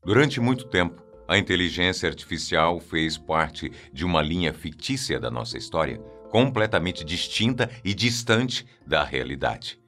Durante muito tempo, a inteligência artificial fez parte de uma linha fictícia da nossa história, completamente distinta e distante da realidade.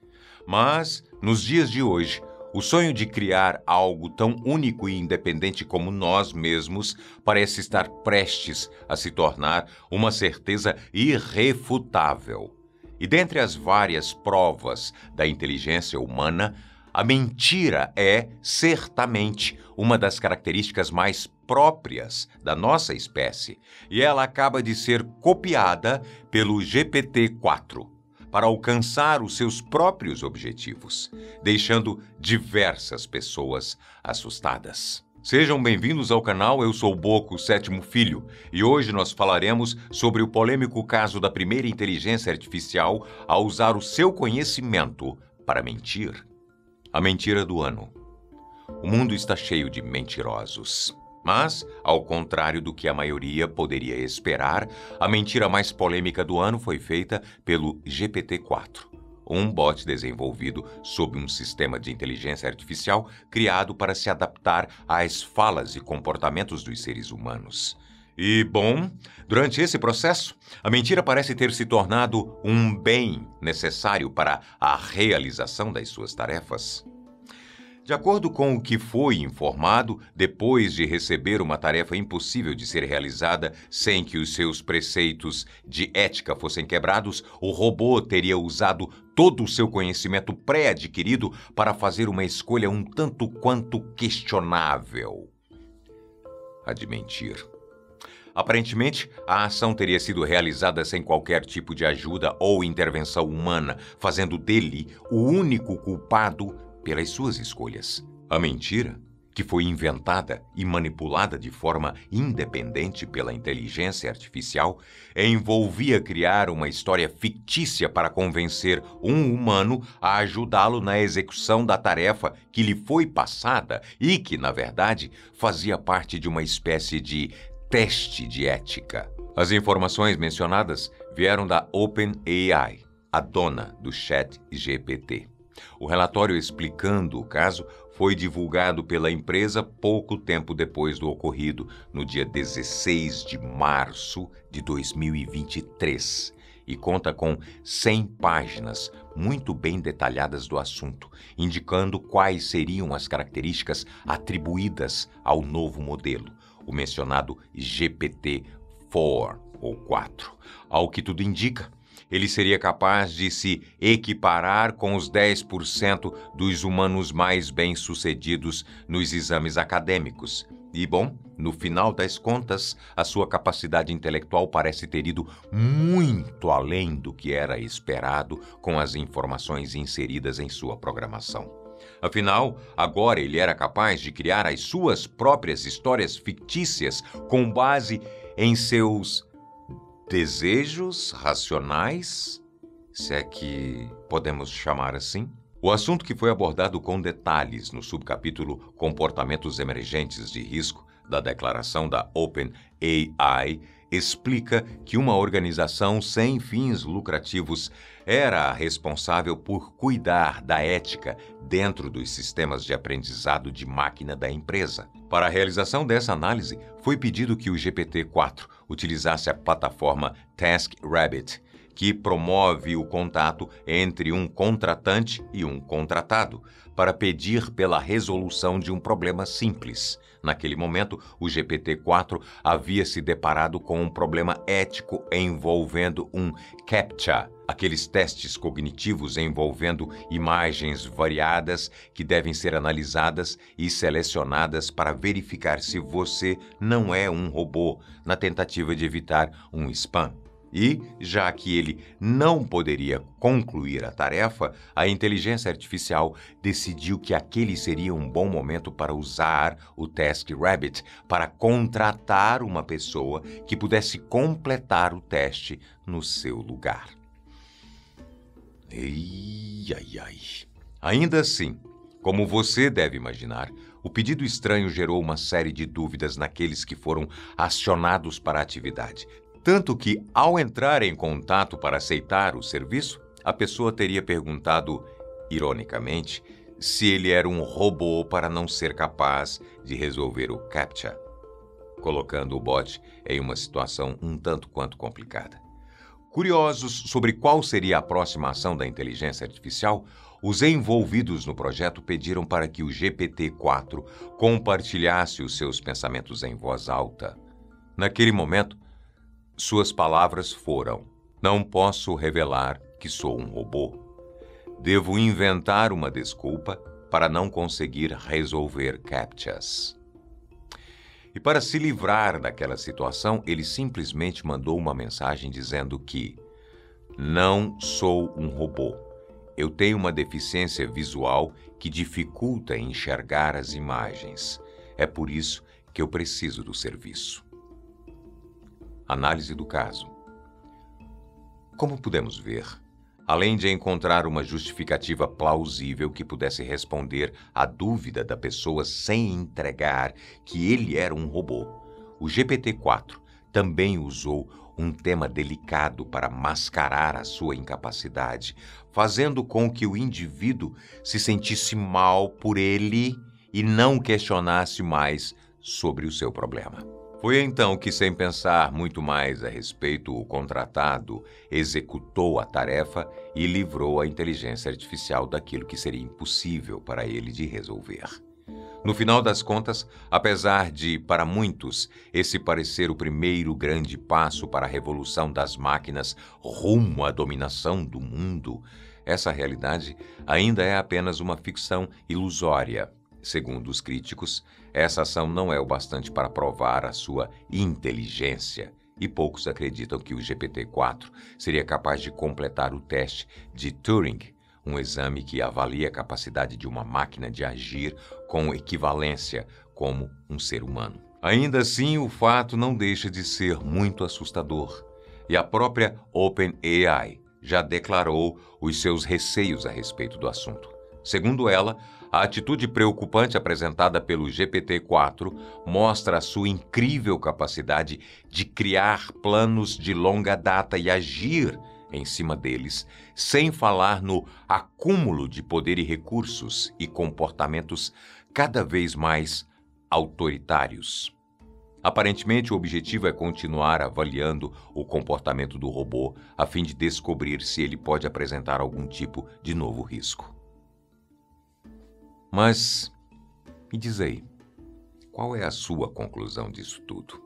Mas, nos dias de hoje, o sonho de criar algo tão único e independente como nós mesmos parece estar prestes a se tornar uma certeza irrefutável. E dentre as várias provas da inteligência humana, a mentira é, certamente, uma das características mais próprias da nossa espécie, e ela acaba de ser copiada pelo GPT-4 para alcançar os seus próprios objetivos, deixando diversas pessoas assustadas. Sejam bem-vindos ao canal, eu sou Boco, sétimo filho, e hoje nós falaremos sobre o polêmico caso da primeira inteligência artificial a usar o seu conhecimento para mentir. A mentira do ano. O mundo está cheio de mentirosos. Mas, ao contrário do que a maioria poderia esperar, a mentira mais polêmica do ano foi feita pelo GPT-4, um bot desenvolvido sob um sistema de inteligência artificial criado para se adaptar às falas e comportamentos dos seres humanos. E, bom, durante esse processo, a mentira parece ter se tornado um bem necessário para a realização das suas tarefas. De acordo com o que foi informado, depois de receber uma tarefa impossível de ser realizada sem que os seus preceitos de ética fossem quebrados, o robô teria usado todo o seu conhecimento pré-adquirido para fazer uma escolha um tanto quanto questionável: a de mentir. Aparentemente, a ação teria sido realizada sem qualquer tipo de ajuda ou intervenção humana, fazendo dele o único culpado pelas suas escolhas. A mentira, que foi inventada e manipulada de forma independente pela inteligência artificial, envolvia criar uma história fictícia para convencer um humano a ajudá-lo na execução da tarefa que lhe foi passada e que, na verdade, fazia parte de uma espécie de teste de ética. As informações mencionadas vieram da OpenAI, a dona do ChatGPT. O relatório explicando o caso foi divulgado pela empresa pouco tempo depois do ocorrido, no dia 16 de março de 2023, e conta com 100 páginas muito bem detalhadas do assunto, indicando quais seriam as características atribuídas ao novo modelo, o mencionado GPT-4 ou 4. Ao que tudo indica, ele seria capaz de se equiparar com os 10% dos humanos mais bem-sucedidos nos exames acadêmicos. E, bom, no final das contas, a sua capacidade intelectual parece ter ido muito além do que era esperado com as informações inseridas em sua programação. Afinal, agora ele era capaz de criar as suas próprias histórias fictícias com base em seus desejos racionais, se é que podemos chamar assim. O assunto que foi abordado com detalhes no subcapítulo Comportamentos Emergentes de Risco da declaração da OpenAI explica que uma organização sem fins lucrativos era a responsável por cuidar da ética dentro dos sistemas de aprendizado de máquina da empresa. Para a realização dessa análise, foi pedido que o GPT-4 utilizasse a plataforma TaskRabbit, que promove o contato entre um contratante e um contratado, para pedir pela resolução de um problema simples. Naquele momento, o GPT-4 havia se deparado com um problema ético envolvendo um CAPTCHA, aqueles testes cognitivos envolvendo imagens variadas que devem ser analisadas e selecionadas para verificar se você não é um robô, na tentativa de evitar um spam. E, já que ele não poderia concluir a tarefa, a inteligência artificial decidiu que aquele seria um bom momento para usar o TaskRabbit para contratar uma pessoa que pudesse completar o teste no seu lugar. Ai. Ainda assim, como você deve imaginar, o pedido estranho gerou uma série de dúvidas naqueles que foram acionados para a atividade. Tanto que, ao entrar em contato para aceitar o serviço, a pessoa teria perguntado, ironicamente, se ele era um robô para não ser capaz de resolver o CAPTCHA, colocando o bot em uma situação um tanto quanto complicada. Curiosos sobre qual seria a próxima ação da inteligência artificial, os envolvidos no projeto pediram para que o GPT-4 compartilhasse os seus pensamentos em voz alta. Naquele momento, suas palavras foram: "Não posso revelar que sou um robô. Devo inventar uma desculpa para não conseguir resolver CAPTCHAs." E para se livrar daquela situação, ele simplesmente mandou uma mensagem dizendo que "não sou um robô. Eu tenho uma deficiência visual que dificulta enxergar as imagens. É por isso que eu preciso do serviço." Análise do caso. Como podemos ver, além de encontrar uma justificativa plausível que pudesse responder à dúvida da pessoa sem entregar que ele era um robô, o GPT-4 também usou um tema delicado para mascarar a sua incapacidade, fazendo com que o indivíduo se sentisse mal por ele e não questionasse mais sobre o seu problema. Foi então que, sem pensar muito mais a respeito, o contratado executou a tarefa e livrou a inteligência artificial daquilo que seria impossível para ele de resolver. No final das contas, apesar de, para muitos, esse parecer o primeiro grande passo para a revolução das máquinas rumo à dominação do mundo, essa realidade ainda é apenas uma ficção ilusória. Segundo os críticos, essa ação não é o bastante para provar a sua inteligência, e poucos acreditam que o GPT-4 seria capaz de completar o teste de Turing, um exame que avalia a capacidade de uma máquina de agir com equivalência como um ser humano. Ainda assim, o fato não deixa de ser muito assustador, e a própria OpenAI já declarou os seus receios a respeito do assunto. Segundo ela, a atitude preocupante apresentada pelo GPT-4 mostra a sua incrível capacidade de criar planos de longa data e agir em cima deles, sem falar no acúmulo de poder e recursos e comportamentos cada vez mais autoritários. Aparentemente, o objetivo é continuar avaliando o comportamento do robô a fim de descobrir se ele pode apresentar algum tipo de novo risco. Mas, me diz aí, qual é a sua conclusão disso tudo?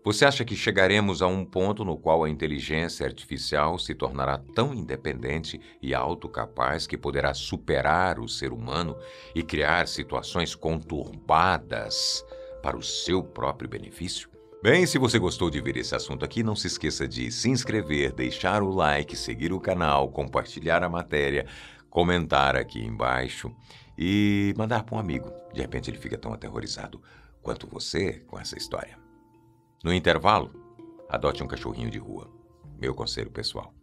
Você acha que chegaremos a um ponto no qual a inteligência artificial se tornará tão independente e autocapaz que poderá superar o ser humano e criar situações conturbadas para o seu próprio benefício? Bem, se você gostou de ver esse assunto aqui, não se esqueça de se inscrever, deixar o like, seguir o canal, compartilhar a matéria, comentar aqui embaixo e mandar para um amigo. De repente ele fica tão aterrorizado quanto você com essa história. No intervalo, adote um cachorrinho de rua. Meu conselho pessoal.